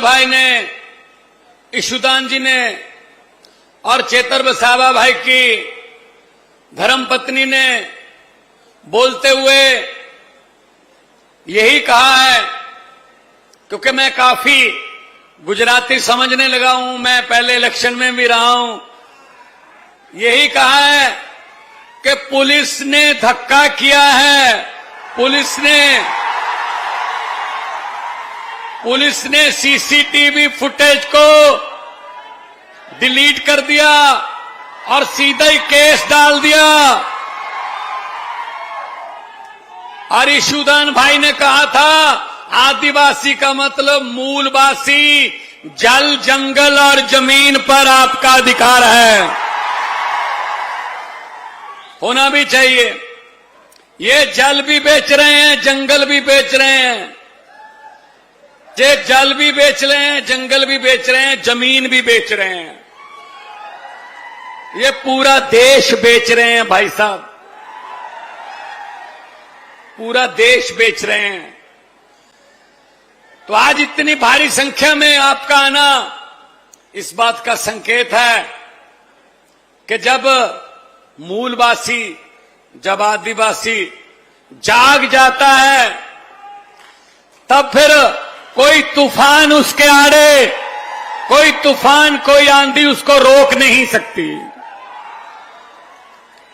भाई ने, ईशुदान जी ने और चेतर वसावा भाई की धर्मपत्नी ने बोलते हुए यही कहा है, क्योंकि मैं काफी गुजराती समझने लगा हूं, मैं पहले इलेक्शन में भी रहा हूं, यही कहा है कि पुलिस ने धक्का किया है, पुलिस ने सीसीटीवी फुटेज को डिलीट कर दिया और सीधा ही केस डाल दिया। और ईशुदान भाई ने कहा था आदिवासी का मतलब मूलवासी, जल, जंगल और जमीन पर आपका अधिकार है, होना भी चाहिए। ये जल भी बेच रहे हैं, जंगल भी बेच रहे हैं, ये जल भी बेच रहे हैं, जंगल भी बेच रहे हैं, जमीन भी बेच रहे हैं, ये पूरा देश बेच रहे हैं भाई साहब, पूरा देश बेच रहे हैं। तो आज इतनी भारी संख्या में आपका आना इस बात का संकेत है कि जब मूलवासी, जब आदिवासी जाग जाता है, तब फिर कोई तूफान उसके आड़े, कोई तूफान, कोई आंधी उसको रोक नहीं सकती।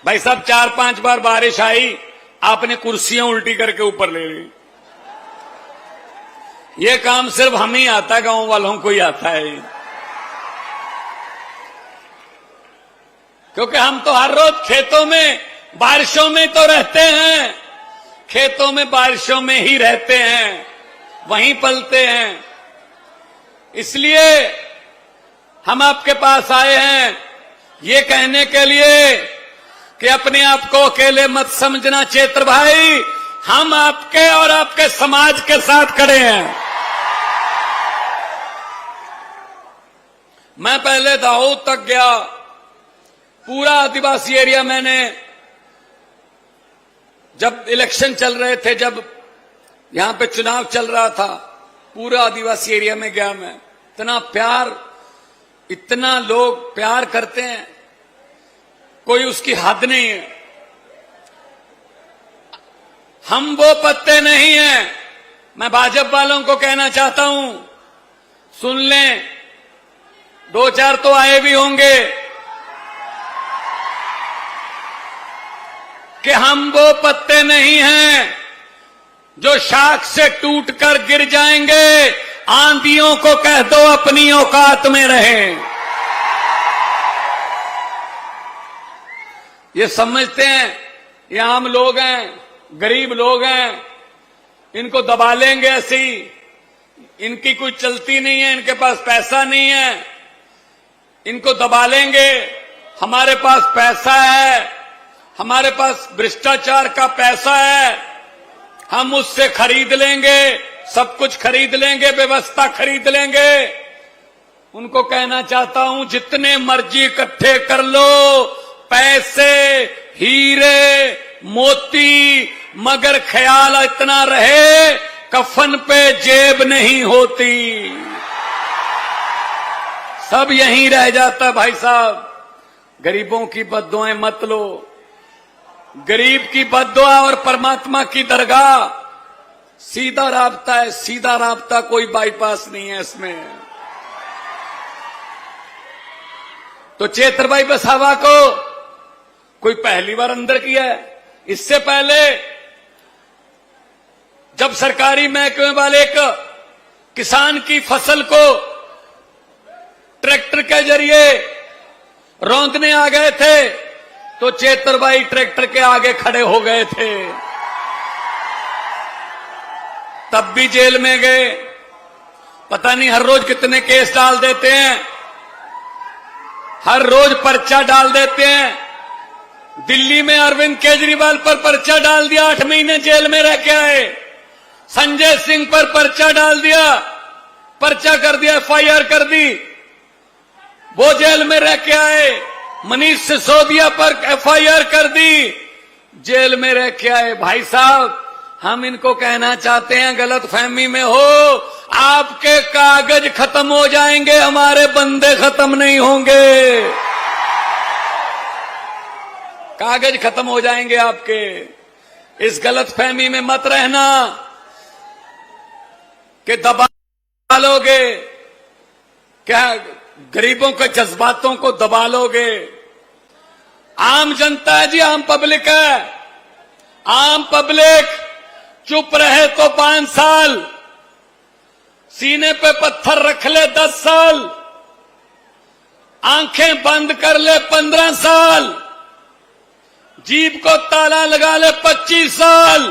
भाई साहब 4-5 बार बारिश आई, आपने कुर्सियां उल्टी करके ऊपर ले ली। ये काम सिर्फ हम ही आता है, गांव वालों को ही आता है, क्योंकि हम तो हर रोज खेतों में बारिशों में तो रहते हैं, खेतों में बारिशों में ही रहते हैं, वहीं पलते हैं। इसलिए हम आपके पास आए हैं ये कहने के लिए कि अपने आप को अकेले मत समझना चेतर भाई, हम आपके और आपके समाज के साथ खड़े हैं। मैं पहले दाऊद तक गया, पूरा आदिवासी एरिया मैंने, जब इलेक्शन चल रहे थे, जब यहां पे चुनाव चल रहा था, पूरा आदिवासी एरिया में गया मैं। इतना प्यार, इतना लोग प्यार करते हैं, कोई उसकी हद नहीं है। हम वो पत्ते नहीं हैं। मैं भाजपा वालों को कहना चाहता हूं, सुन लें, 2-4 तो आए भी होंगे कि हम वो पत्ते नहीं हैं जो शाख से टूटकर गिर जाएंगे। आंधियों को कह दो अपनी औकात में रहें। ये समझते हैं ये आम लोग हैं, गरीब लोग हैं, इनको दबा लेंगे ऐसी, इनकी कोई चलती नहीं है, इनके पास पैसा नहीं है, इनको दबा लेंगे। हमारे पास पैसा है, हमारे पास भ्रष्टाचार का पैसा है, हम उससे खरीद लेंगे, सब कुछ खरीद लेंगे, व्यवस्था खरीद लेंगे। उनको कहना चाहता हूं जितने मर्जी इकट्ठे कर लो, पैसे, हीरे, मोती, मगर ख्याल इतना रहे कफन पे जेब नहीं होती, सब यहीं रह जाता भाई साहब। गरीबों की बद्दुआएं मत लो, गरीब की बद्दुआ और परमात्मा की दरगाह सीधा राब्ता है, सीधा राब्ता, कोई बाईपास नहीं है इसमें। तो चेतर भाई वसावा को कोई पहली बार अंदर किया है? इससे पहले जब सरकारी महकमे वाले एक किसान की फसल को ट्रैक्टर के जरिए रौंदने आ गए थे, तो चेतर भाई ट्रैक्टर के आगे खड़े हो गए थे, तब भी जेल में गए। पता नहीं हर रोज कितने केस डाल देते हैं, हर रोज पर्चा डाल देते हैं। दिल्ली में अरविंद केजरीवाल पर पर्चा डाल दिया, 8 महीने जेल में रह के आए। संजय सिंह पर पर्चा डाल दिया, पर्चा कर दिया, एफआईआर कर दी, वो जेल में रह के आए। मनीष सिसोदिया पर एफआईआर कर दी, जेल में रह के आए। भाई साहब, हम इनको कहना चाहते हैं, गलत फहमी में हो, आपके कागज खत्म हो जाएंगे, हमारे बंदे खत्म नहीं होंगे। कागज खत्म हो जाएंगे आपके। इस गलतफहमी में मत रहना कि दबा लोगे, क्या गरीबों के जज्बातों को दबा लोगे। आम जनता है जी, आम पब्लिक है। आम पब्लिक चुप रहे तो 5 साल, सीने पे पत्थर रख ले 10 साल, आंखें बंद कर ले 15 साल, जीभ को ताला लगा ले 25 साल,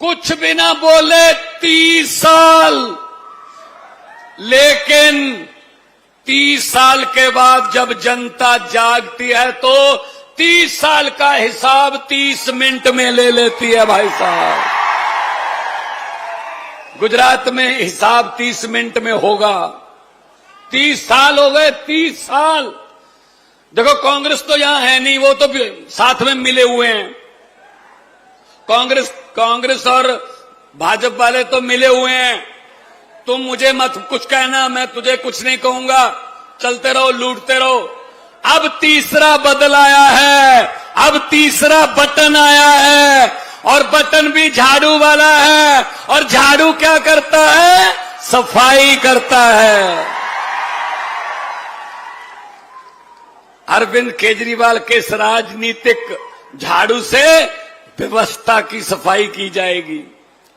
कुछ भी ना बोले 30 साल। लेकिन 30 साल के बाद जब जनता जागती है तो 30 साल का हिसाब 30 मिनट में ले लेती है भाई साहब। गुजरात में हिसाब 30 मिनट में होगा। 30 साल हो गए, 30 साल। देखो कांग्रेस तो यहां है नहीं, वो तो साथ में मिले हुए हैं। कांग्रेस और भाजपा वाले तो मिले हुए हैं। तुम मुझे मत कुछ कहना, मैं तुझे कुछ नहीं कहूंगा, चलते रहो, लूटते रहो। अब तीसरा बदल आया है, अब तीसरा बटन आया है, और बटन भी झाड़ू वाला है। और झाड़ू क्या करता है? सफाई करता है। अरविंद केजरीवाल के इस राजनीतिक झाड़ू से व्यवस्था की सफाई की जाएगी,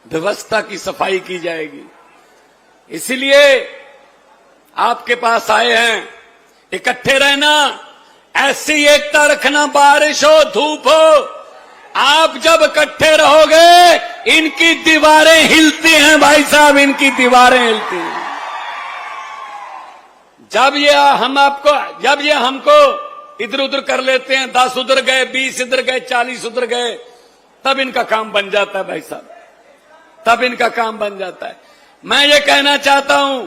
व्यवस्था की सफाई की जाएगी। इसलिए आपके पास आए हैं। इकट्ठे रहना, ऐसी एकता रखना, बारिश हो धूप हो, आप जब इकट्ठे रहोगे इनकी दीवारें हिलती हैं भाई साहब, इनकी दीवारें हिलती हैं। जब ये हमको इधर उधर कर लेते हैं, 10 उधर गए, 20 इधर गए, 40 उधर गए, तब इनका काम बन जाता है भाई साहब, तब इनका काम बन जाता है। मैं ये कहना चाहता हूं,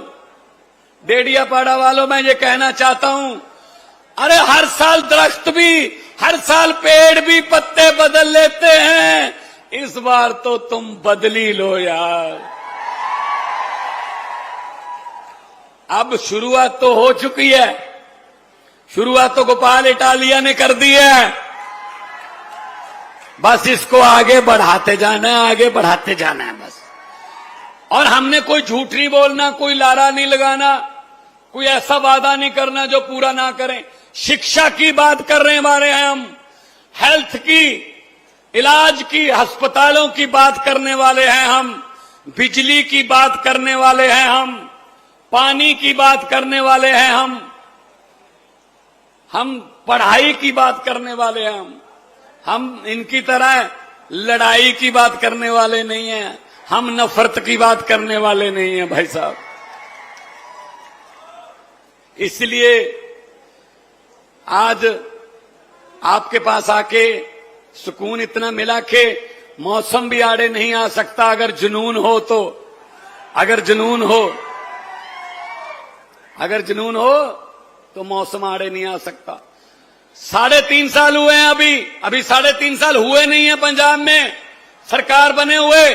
डेडियापाड़ा वालों, मैं ये कहना चाहता हूं, अरे हर साल दरख्त भी, हर साल पेड़ भी पत्ते बदल लेते हैं, इस बार तो तुम बदली लो यार। अब शुरुआत तो हो चुकी है, शुरुआत तो गोपाल इटालिया ने कर दी है। बस इसको आगे बढ़ाते जाना है, आगे बढ़ाते जाना है बस। और हमने कोई झूठ नहीं बोलना, कोई लारा नहीं लगाना, कोई ऐसा वादा नहीं करना जो पूरा ना करें। शिक्षा की बात करने वाले हैं हम, हेल्थ की, इलाज की, अस्पतालों की बात करने वाले हैं हम, बिजली की बात करने वाले हैं हम, पानी की बात करने वाले हैं हम पढ़ाई की बात करने वाले हैं हम इनकी तरह लड़ाई की बात करने वाले नहीं हैं, हम नफरत की बात करने वाले नहीं हैं भाई साहब। इसलिए आज आपके पास आके सुकून इतना मिला कि मौसम भी आड़े नहीं आ सकता अगर जुनून हो तो। अगर जुनून तो मौसम आड़े नहीं आ सकता। 3.5 साल हुए हैं, अभी 3.5 साल हुए नहीं है पंजाब में सरकार बने हुए।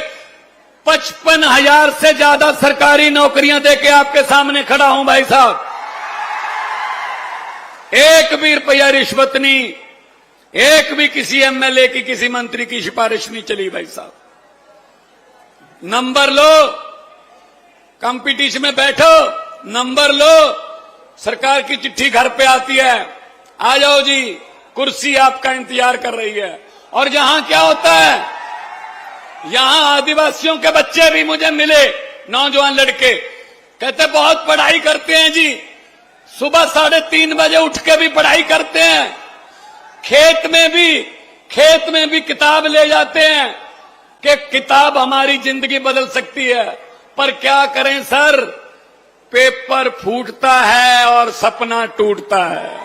55,000 से ज्यादा सरकारी नौकरियां देके आपके सामने खड़ा हूं भाई साहब। एक भी रुपया रिश्वत नहीं, एक भी किसी एमएलए की, किसी मंत्री की सिफारिश नहीं चली भाई साहब। नंबर लो, कंपटीशन में बैठो, नंबर लो, सरकार की चिट्ठी घर पे आती है, आ जाओ जी, कुर्सी आपका इंतजार कर रही है। और यहां क्या होता है, यहां आदिवासियों के बच्चे भी मुझे मिले, नौजवान लड़के, कहते बहुत पढ़ाई करते हैं जी, सुबह 3:30 बजे उठ के भी पढ़ाई करते हैं, खेत में भी किताब ले जाते हैं कि किताब हमारी जिंदगी बदल सकती है। पर क्या करें सर, पेपर फूटता है और सपना टूटता है।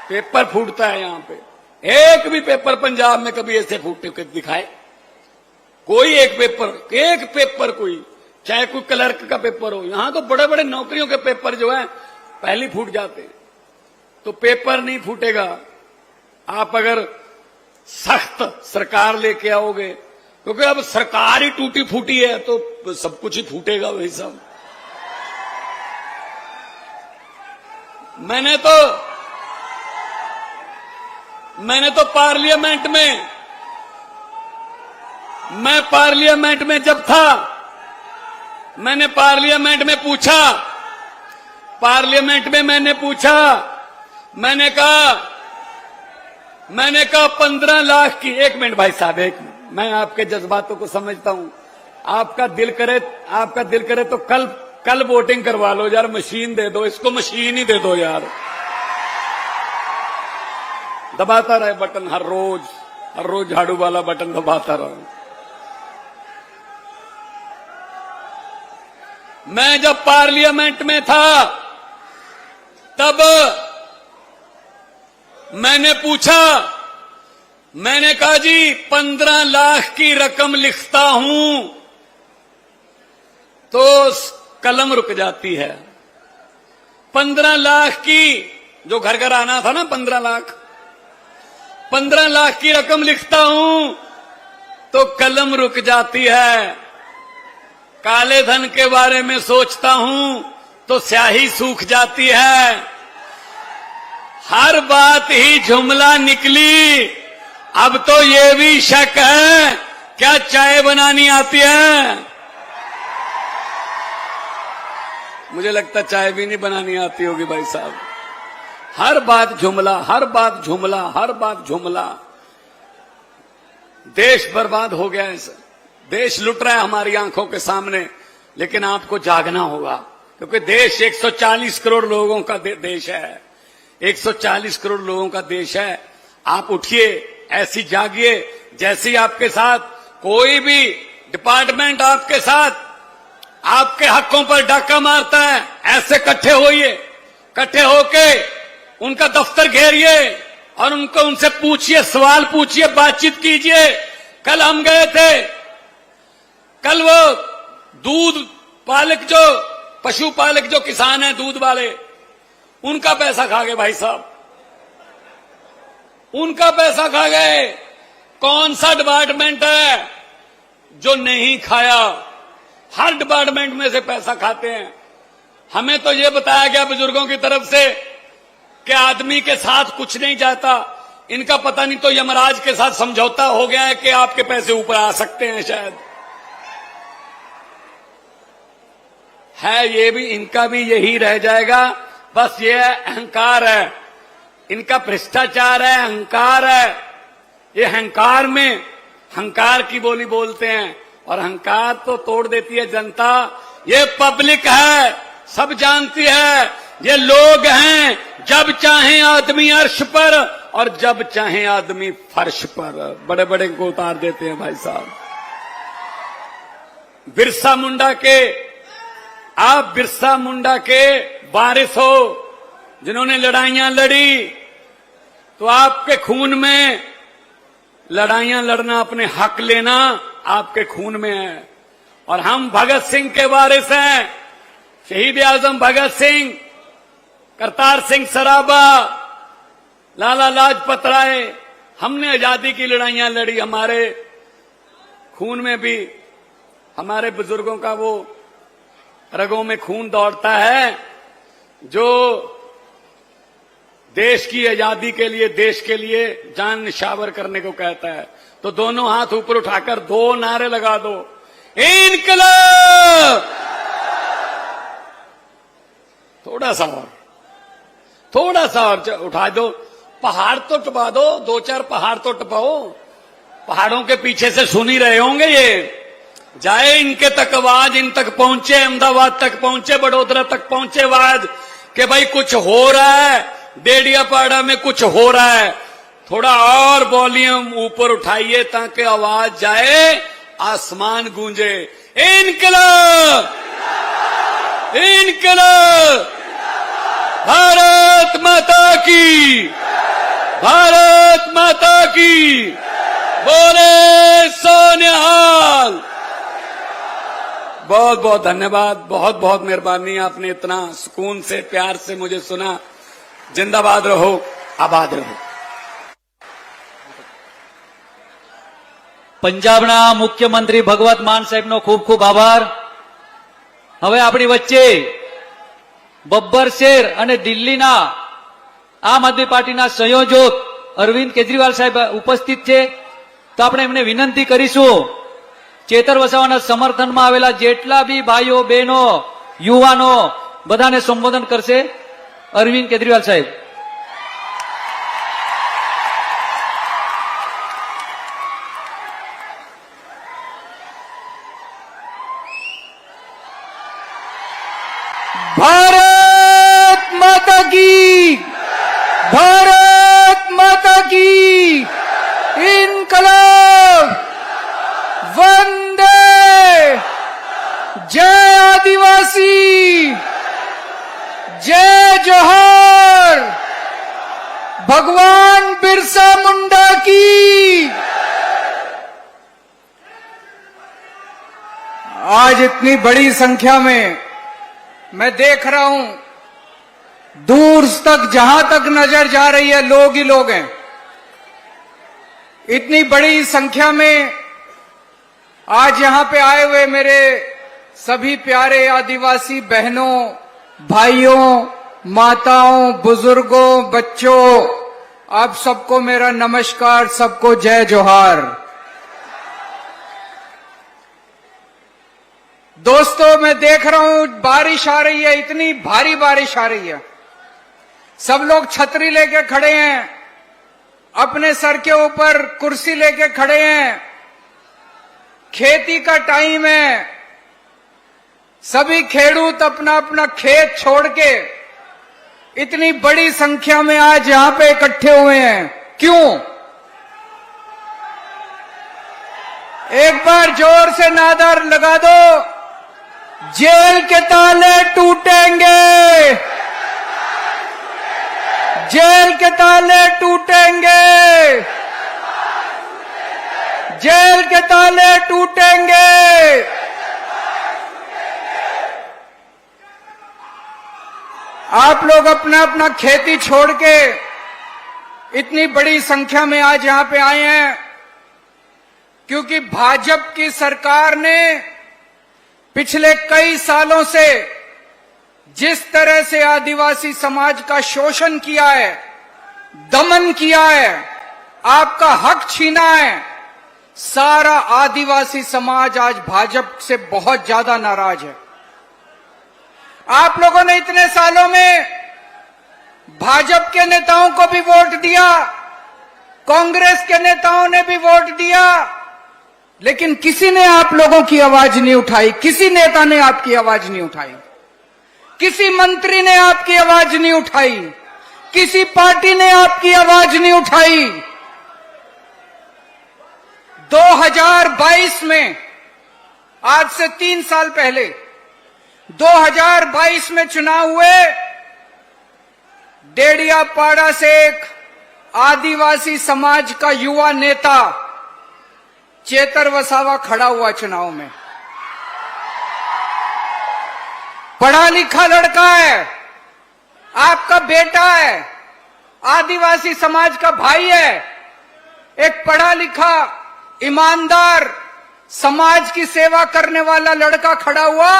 पेपर फूटता है यहां पे। एक भी पेपर पंजाब में कभी ऐसे फूटे के दिखाए? कोई एक पेपर कोई, चाहे कोई क्लर्क का पेपर हो, यहां तो बड़े बड़े नौकरियों के पेपर जो हैं पहले फूट जाते हैं। तो पेपर नहीं फूटेगा। आप अगर सख्त सरकार लेके आओगे, क्योंकि अब सरकार ही टूटी फूटी है तो सब कुछ ही फूटेगा वही सब। मैंने तो पार्लियामेंट में जब था, मैंने पार्लियामेंट में पूछा, मैंने कहा 15 लाख की। एक मिनट भाई साहब, एक मिनट, मैं आपके जज्बातों को समझता हूं। आपका दिल करे तो कल वोटिंग करवा लो यार, मशीन दे दो इसको, मशीन ही दे दो यार। दबाता रहे बटन हर रोज झाड़ू वाला बटन दबाता रहे। मैं जब पार्लियामेंट में था तब मैंने पूछा, मैंने कहा जी 15 लाख की रकम लिखता हूं तो कलम रुक जाती है। 15 लाख की जो घर आना था ना, 15 लाख की रकम लिखता हूं तो कलम रुक जाती है। काले धन के बारे में सोचता हूं तो स्याही सूख जाती है। हर बात ही जुमला निकली, अब तो ये भी शक है क्या चाय बनानी आती है। मुझे लगता चाय भी नहीं बनानी आती होगी भाई साहब। हर बात झुमला। देश बर्बाद हो गया है सर, देश लुट रहा है हमारी आंखों के सामने। लेकिन आपको जागना होगा, क्योंकि देश 140 करोड़ लोगों का देश है। 140 करोड़ लोगों का देश है। आप उठिए, ऐसी जागिए जैसी आपके साथ कोई भी डिपार्टमेंट आपके साथ आपके हकों पर डाका मारता है। ऐसे इकट्ठे होके उनका दफ्तर घेरिए और उनसे पूछिए, सवाल पूछिए, बातचीत कीजिए। कल हम गए थे, कल वो दूध पालक जो पशुपालक जो किसान हैं, दूध वाले, उनका पैसा खा गए भाई साहब, उनका पैसा खा गए। कौन सा डिपार्टमेंट है जो नहीं खाया? हर डिपार्टमेंट में से पैसा खाते हैं। हमें तो ये बताया गया बुजुर्गों की तरफ से कि आदमी के साथ कुछ नहीं जाता। इनका पता नहीं तो यमराज के साथ समझौता हो गया है कि आपके पैसे ऊपर आ सकते हैं शायद। है ये भी, इनका भी यही रह जाएगा। बस ये अहंकार है, इनका भ्रष्टाचार है, अहंकार है। ये अहंकार में अहंकार की बोली बोलते हैं और अहंकार तो तोड़ देती है जनता। ये पब्लिक है, सब जानती है। ये लोग हैं, जब चाहे आदमी अर्श पर और जब चाहे आदमी फर्श पर, बड़े बड़े को उतार देते हैं भाई साहब। बिरसा मुंडा के वारिस हो, जिन्होंने लड़ाइयां लड़ी, तो आपके खून में लड़ाइयां लड़ना, अपने हक लेना आपके खून में है। और हम भगत सिंह के वारिस हैं। शहीद आजम भगत सिंह, करतार सिंह सराबा, लाला लाजपत राय, हमने आजादी की लड़ाइयां लड़ी। हमारे खून में भी हमारे बुजुर्गों का वो रगों में खून दौड़ता है जो देश की आजादी के लिए, देश के लिए जान निछावर करने को कहता है। तो दोनों हाथ ऊपर उठाकर 2 नारे लगा दो, इनकलाब। थोड़ा सा और उठा दो, पहाड़ तो टपा दो, 2-4 पहाड़ तो टपाओ। पहाड़ों के पीछे से सुन ही रहे होंगे ये। जाए इनके तक आवाज, इन तक पहुंचे, अहमदाबाद तक पहुंचे, बड़ोदरा तक पहुंचे आवाज कि भाई कुछ हो रहा है, डेडियापाड़ा में कुछ हो रहा है। थोड़ा और वॉल्यूम ऊपर उठाइए ताकि आवाज जाए, आसमान गूंजे। इनकलाब, इनकलाब, भारत माता की, भारत माता की, बोले सोनिहाल। बहुत बहुत धन्यवाद, बहुत बहुत मेहरबानी, आपने इतना सुकून से, प्यार से मुझे सुना। जिंदाबाद रहो, आबाद रहो। પંજાબના મુખ્યમંત્રી ભગવત માન સાહેબનો ખૂબ ખૂબ આભાર. હવે આપણી વચ્ચે બબ્બર શેર અને દિલ્હીના આમ આદમી પાર્ટીના સંયોજક અરવિંદ કેજરીવાલ સાહેબ ઉપસ્થિત છે. તો આપણે એમને વિનંતી કરીશું, ચેતર વસાવાના સમર્થનમાં આવેલા જેટલા બી ભાઈઓ બહેનો યુવાનો બધાને સંબોધન કરશે અરવિંદ કેજરીવાલ સાહેબ. भारत माता की, भारत माता की इनकलाब, वंदे, जय आदिवासी, जय जोहर, भगवान बिरसा मुंडा की. आज इतनी बड़ी संख्या में मैं देख रहा हूं, दूर तक जहां तक नजर जा रही है लोग ही लोग हैं. इतनी बड़ी संख्या में आज यहां पे आए हुए मेरे सभी प्यारे आदिवासी बहनों, भाइयों, माताओं, बुजुर्गों, बच्चों, आप सबको मेरा नमस्कार, सबको जय जोहार. दोस्तों, मैं देख रहा हूं बारिश आ रही है, इतनी भारी बारिश आ रही है. सब लोग छतरी लेके खड़े हैं, अपने सर के ऊपर कुर्सी लेके खड़े हैं. खेती का टाइम है, सभी खेडूत अपना अपना खेत छोड़ के इतनी बड़ी संख्या में आज यहां पे इकट्ठे हुए हैं. क्यों? एक बार जोर से नारा लगा दो, जेल के ताले टूटेंगे, जेल के ताले टूटेंगे, जेल के ताले टूटेंगे. आप लोग अपना अपना खेती छोड़ के इतनी बड़ी संख्या में आज यहां पे आए हैं क्योंकि भाजपा की सरकार ने पिछले कई सालों से जिस तरह से आदिवासी समाज का शोषण किया है, दमन किया है, आपका हक छीना है, सारा आदिवासी समाज आज भाजपा से बहुत ज्यादा नाराज है. आप लोगों ने इतने सालों में भाजपा के नेताओं को भी वोट दिया, कांग्रेस के नेताओं ने भी वोट दिया, लेकिन किसी ने आप लोगों की आवाज नहीं उठाई. किसी नेता ने आपकी आवाज नहीं उठाई, किसी मंत्री ने आपकी आवाज नहीं उठाई, किसी पार्टी ने आपकी आवाज नहीं उठाई. 2022 में, आज से 3 साल पहले 2022 में चुनाव हुए. डेडियापाड़ा से एक आदिवासी समाज का युवा नेता चेतर वसावा खड़ा हुआ चुनाव में. पढ़ा लिखा लड़का है, आपका बेटा है, आदिवासी समाज का भाई है. एक पढ़ा लिखा, ईमानदार, समाज की सेवा करने वाला लड़का खड़ा हुआ.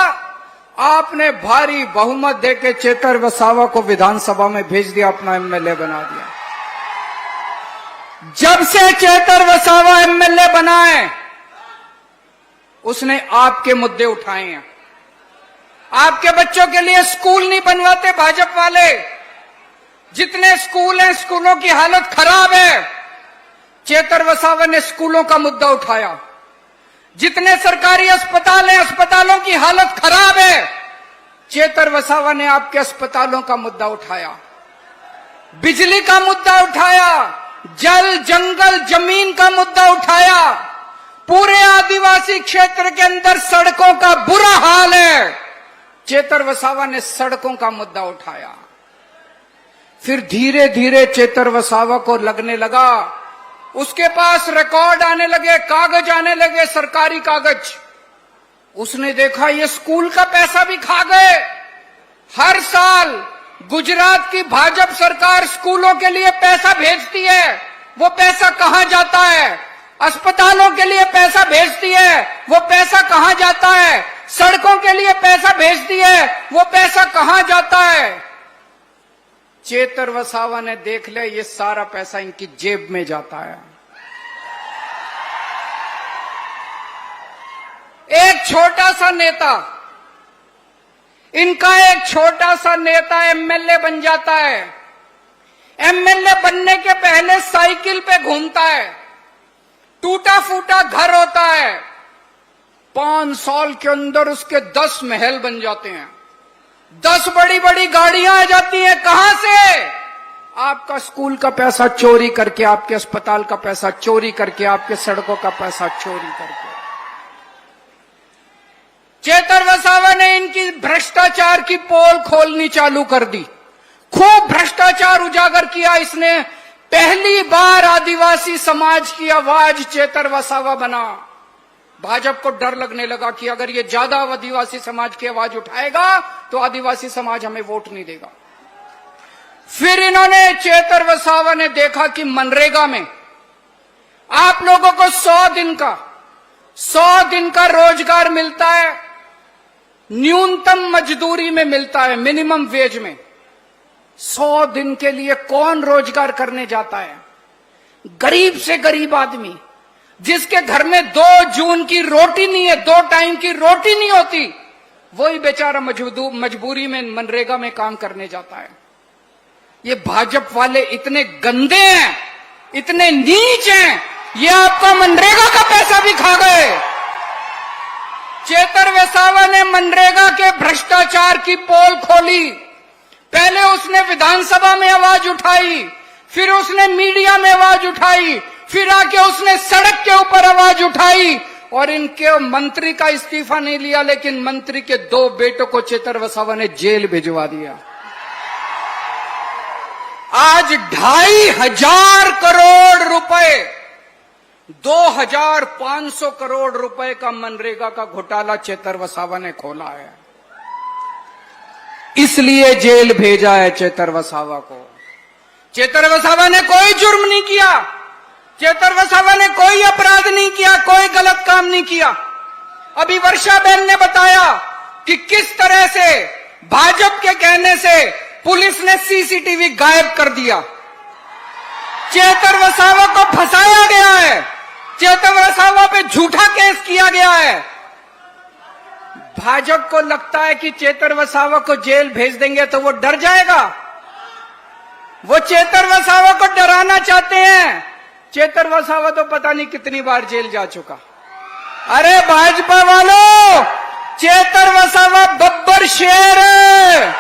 आपने भारी बहुमत देके चेतर वसावा को विधानसभा में भेज दिया, अपना एमएलए बना दिया. जब से चेतर वसावा एमएलए बना है, उसने आपके मुद्दे उठाए हैं. आपके बच्चों के लिए स्कूल नहीं बनवाते भाजपा वाले. जितने स्कूल हैं, स्कूलों की हालत खराब है. चेतर वसावा ने स्कूलों का मुद्दा उठाया. जितने सरकारी अस्पताल हैं, अस्पतालों की हालत खराब है. चेतर वसावा ने आपके अस्पतालों का मुद्दा उठाया, बिजली का मुद्दा उठाया, जल, जंगल, जमीन का मुद्दा उठाया. पूरे आदिवासी क्षेत्र के अंदर सड़कों का बुरा हाल है. चेतर वसावा ने सड़कों का मुद्दा उठाया. फिर धीरे धीरे चेतर वसावा को लगने लगा, उसके पास रिकॉर्ड आने लगे, कागज आने लगे, सरकारी कागज. उसने देखा ये स्कूल का पैसा भी खा गए. हर साल गुजरात की भाजपा सरकार स्कूलों के लिए पैसा भेजती है, वो पैसा कहां जाता है? अस्पतालों के लिए पैसा भेजती है, वो पैसा कहां जाता है? सड़कों के लिए पैसा भेजती है, वो पैसा कहां जाता है? चेतर वसावा ने देख लिया, ये सारा पैसा इनकी जेब में जाता है। एक छोटा सा नेता, इनका एक छोटा सा नेता एमएलए बन जाता है। एमएलए बनने के पहले साइकिल पे घूमता है, टूटा फूटा घर होता है, 5 साल के अंदर उसके 10 महल बन जाते हैं, 10 बड़ी बड़ी गाड़ियां आ जाती हैं। कहां से? आपका स्कूल का पैसा चोरी करके, आपके अस्पताल का पैसा चोरी करके, आपके सड़कों का पैसा चोरी करके। चेतर वसावा ने इनकी भ्रष्टाचार की पोल खोलनी चालू कर दी, खूब भ्रष्टाचार उजागर किया इसने। पहली बार आदिवासी समाज की आवाज चेतर वसावा बना। भाजपा को डर लगने लगा कि अगर ये ज्यादा आदिवासी समाज की आवाज उठाएगा तो आदिवासी समाज हमें वोट नहीं देगा। फिर इन्होंने, चेतर वसावा ने देखा कि मनरेगा में आप लोगों को 100 दिन का रोजगार मिलता है, न्यूनतम मजदूरी में मिलता है, मिनिमम वेज में। 100 दिन के लिए कौन रोजगार करने जाता है? गरीब से गरीब आदमी, जिसके घर में 2 जून की रोटी नहीं है, 2 टाइम की रोटी नहीं होती, वही बेचारा मजबूरी में मनरेगा में काम करने जाता है। ये भाजपा वाले इतने गंदे हैं, इतने नीच हैं, ये आपका मनरेगा का पैसा भी खा गए। चेतर वसावा ने मनरेगा के भ्रष्टाचार की पोल खोली। पहले उसने विधानसभा में आवाज उठाई, फिर उसने मीडिया में आवाज उठाई, फिर आके उसने सड़क के ऊपर आवाज उठाई, और इनके मंत्री का इस्तीफा नहीं लिया, लेकिन मंत्री के 2 बेटों को चेतर वसावा ने जेल भिजवा दिया। आज 2,500 करोड़ रुपए, 2,500 करोड़ रुपए का मनरेगा का घोटाला चेतर वसावा ने खोला है, इसलिए जेल भेजा है चेतर वसावा को। चेतर वसावा ने कोई जुर्म नहीं किया, चेतर वसावा ने कोई अपराध नहीं किया, कोई गलत काम नहीं किया। अभी वर्षा बहन ने बताया कि किस तरह से भाजपा के कहने से पुलिस ने सीसीटीवी गायब कर दिया। चेतर वसावा को फंसाया गया है, चेतर वसावा पे झूठा केस किया गया है। भाजपा को लगता है कि चेतर वसावा को जेल भेज देंगे तो वो डर जाएगा, वो चेतर वसावा को डराना चाहते हैं। चेतर वसावा तो पता नहीं कितनी बार जेल जा चुका। अरे भाजपा वालों, चेतर वसावा बब्बर शेर है,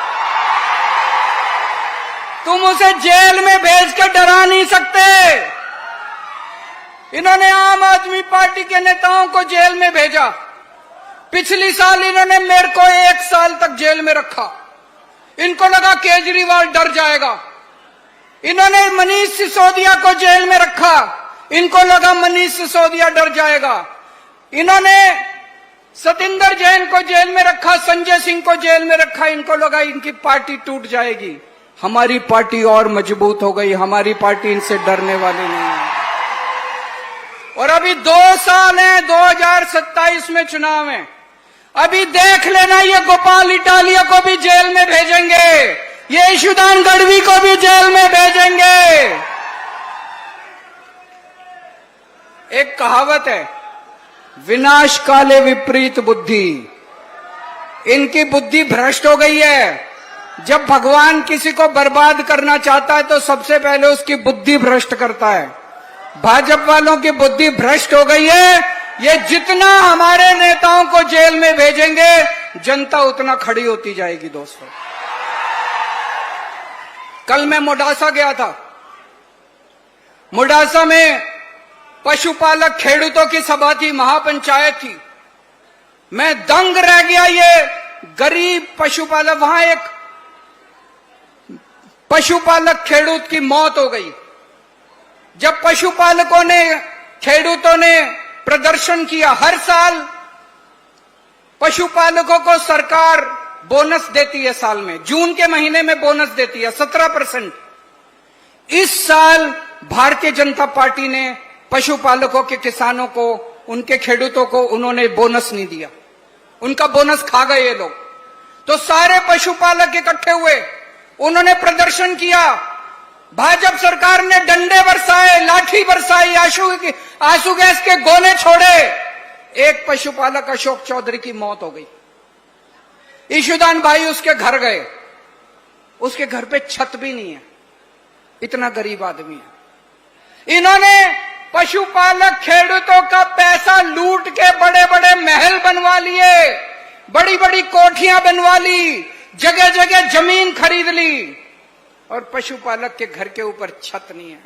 तुम उसे जेल में भेज कर डरा नहीं सकते। इन्होंने आम आदमी पार्टी के नेताओं को जेल में भेजा, पिछली साल इन्होंने मेरे को 1 साल तक जेल में रखा। इनको लगा केजरीवाल डर जाएगा। इन्होंने मनीष सिसोदिया को जेल में रखा, इनको लगा मनीष सिसोदिया डर जाएगा। इन्होंने सतिंदर जैन को जेल में रखा, संजय सिंह को जेल में रखा, इनको लगा इनकी पार्टी टूट जाएगी। हमारी पार्टी और मजबूत हो गई, हमारी पार्टी इनसे डरने वाली नहीं है। और अभी 2 साल हैं, 2027 में चुनाव है। अभी देख लेना, ये गोपाल इटालिया को भी जेल में भेजेंगे, ये ईशुदान गढ़वी को भी जेल में भेजेंगे। एक कहावत है, विनाश काले विपरीत बुद्धि। इनकी बुद्धि भ्रष्ट हो गई है। जब भगवान किसी को बर्बाद करना चाहता है तो सबसे पहले उसकी बुद्धि भ्रष्ट करता है। भाजपा वालों की बुद्धि भ्रष्ट हो गई है। ये जितना हमारे नेताओं को जेल में भेजेंगे, जनता उतना खड़ी होती जाएगी। दोस्तों, कल मैं मोडासा गया था। मोडासा में पशुपालक खेडूतों की सभा थी, महापंचायत थी। मैं दंग रह गया। ये गरीब पशुपालक, वहां एक पशुपालक खेडूत की मौत हो गई। जब पशुपालकों ने, खेडूतों ने प्रदर्शन किया, हर साल पशुपालकों को सरकार बोनस देती है, साल में जून के महीने में बोनस देती है 17%। इस साल भारतीय जनता पार्टी ने पशुपालकों के किसानों को, उनके खेडूतों को उन्होंने बोनस नहीं दिया, उनका बोनस खा गए ये लोग। तो सारे पशुपालक इकट्ठे हुए, उन्होंने प्रदर्शन किया, भाजपा सरकार ने डंडे बरसाए, लाठी बरसाई, आंसू गैस के गोले छोड़े। एक पशुपालक अशोक चौधरी की मौत हो गई। ईशुदान भाई उसके घर गए, उसके घर पे छत भी नहीं है, इतना गरीब आदमी है। इन्होंने पशुपालक खेडूतों का पैसा लूट के बड़े बड़े महल बनवा लिए, बड़ी बड़ी कोठियां बनवा ली, जगह जगह जमीन खरीद ली, और पशुपालक के घर के ऊपर छत नहीं है,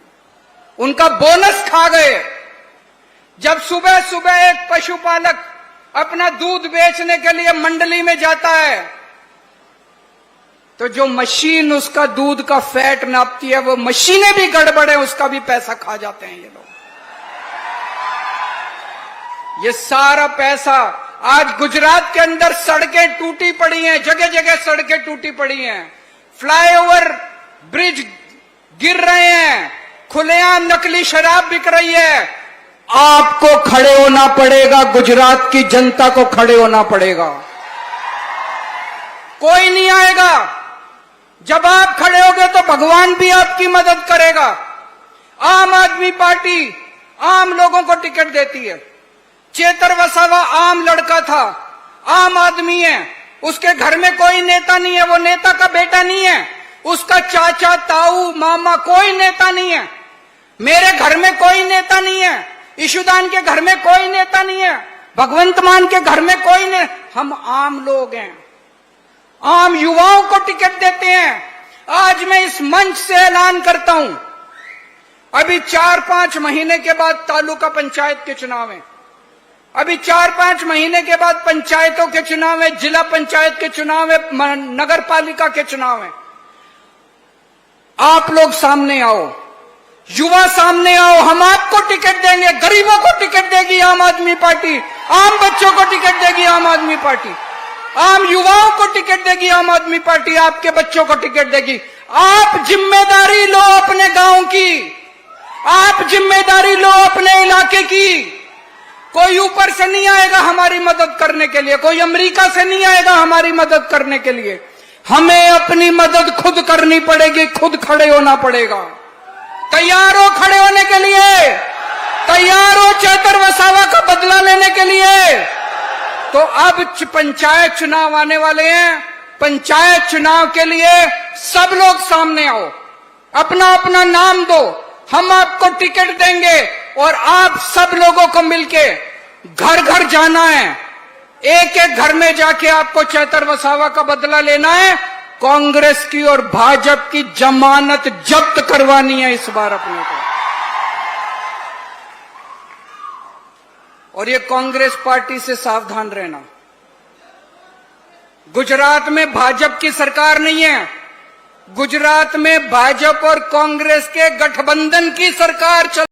उनका बोनस खा गए। जब सुबह सुबह एक पशुपालक अपना दूध बेचने के लिए मंडली में जाता है, तो जो मशीन उसका दूध का फैट नापती है, वो मशीनें भी गड़बड़ है, उसका भी पैसा खा जाते हैं ये लोग। ये सारा पैसा, आज गुजरात के अंदर सड़कें टूटी पड़ी हैं, जगह जगह सड़कें टूटी पड़ी हैं, फ्लाईओवर ब्रिज गिर रहे हैं, खुलेआम नकली शराब बिक रही है। आपको खड़े होना पड़ेगा, गुजरात की जनता को खड़े होना पड़ेगा, कोई नहीं आएगा। जब आप खड़े होगे तो भगवान भी आपकी मदद करेगा। आम आदमी पार्टी आम लोगों को टिकट देती है। चेतर वसावा आम लड़का था, आम आदमी है, उसके घर में कोई नेता नहीं है, वो नेता का बेटा नहीं है, उसका चाचा ताऊ मामा कोई नेता नहीं है। मेरे घर में कोई नेता नहीं है, ईशुदान के घर में कोई नेता नहीं है, भगवंत मान के घर में कोई नहीं, हम आम लोग हैं, आम युवाओं को टिकट देते हैं। आज मैं इस मंच से ऐलान करता हूं, अभी 4-5 महीने के बाद तालुका पंचायत के चुनाव है, अभी 4-5 महीने के बाद पंचायतों के चुनाव है, जिला पंचायत के चुनाव है, नगर पालिका के चुनाव है। आप लोग सामने आओ, युवा सामने आओ, हम आपको टिकट देंगे। गरीबों को टिकट देगी आम आदमी पार्टी, आम बच्चों को टिकट देगी आम आदमी पार्टी, आम युवाओं को टिकट देगी आम आदमी पार्टी, आपके बच्चों को टिकट देगी। आप जिम्मेदारी लो अपने गांव की, आप जिम्मेदारी लो अपने इलाके की। कोई ऊपर से नहीं आएगा हमारी मदद करने के लिए, कोई अमेरिका से नहीं आएगा हमारी मदद करने के लिए। हमें अपनी मदद खुद करनी पड़ेगी, खुद खड़े होना पड़ेगा। तैयार हो खड़े होने के लिए? तैयार हो चेतर वसावा का बदला लेने के लिए? तो अब पंचायत चुनाव आने वाले हैं, पंचायत चुनाव के लिए सब लोग सामने आओ, अपना अपना नाम दो, हम आपको टिकट देंगे और आप सब लोगों को मिलके घर घर जाना है, एक एक घर में जाके आपको चेतर वसावा का बदला लेना है। कांग्रेस की और भाजपा की जमानत जब्त करवानी है इस बार अपने को। और ये कांग्रेस पार्टी से सावधान रहना। गुजरात में भाजपा की सरकार नहीं है, गुजरात में भाजपा और कांग्रेस के गठबंधन की सरकार चल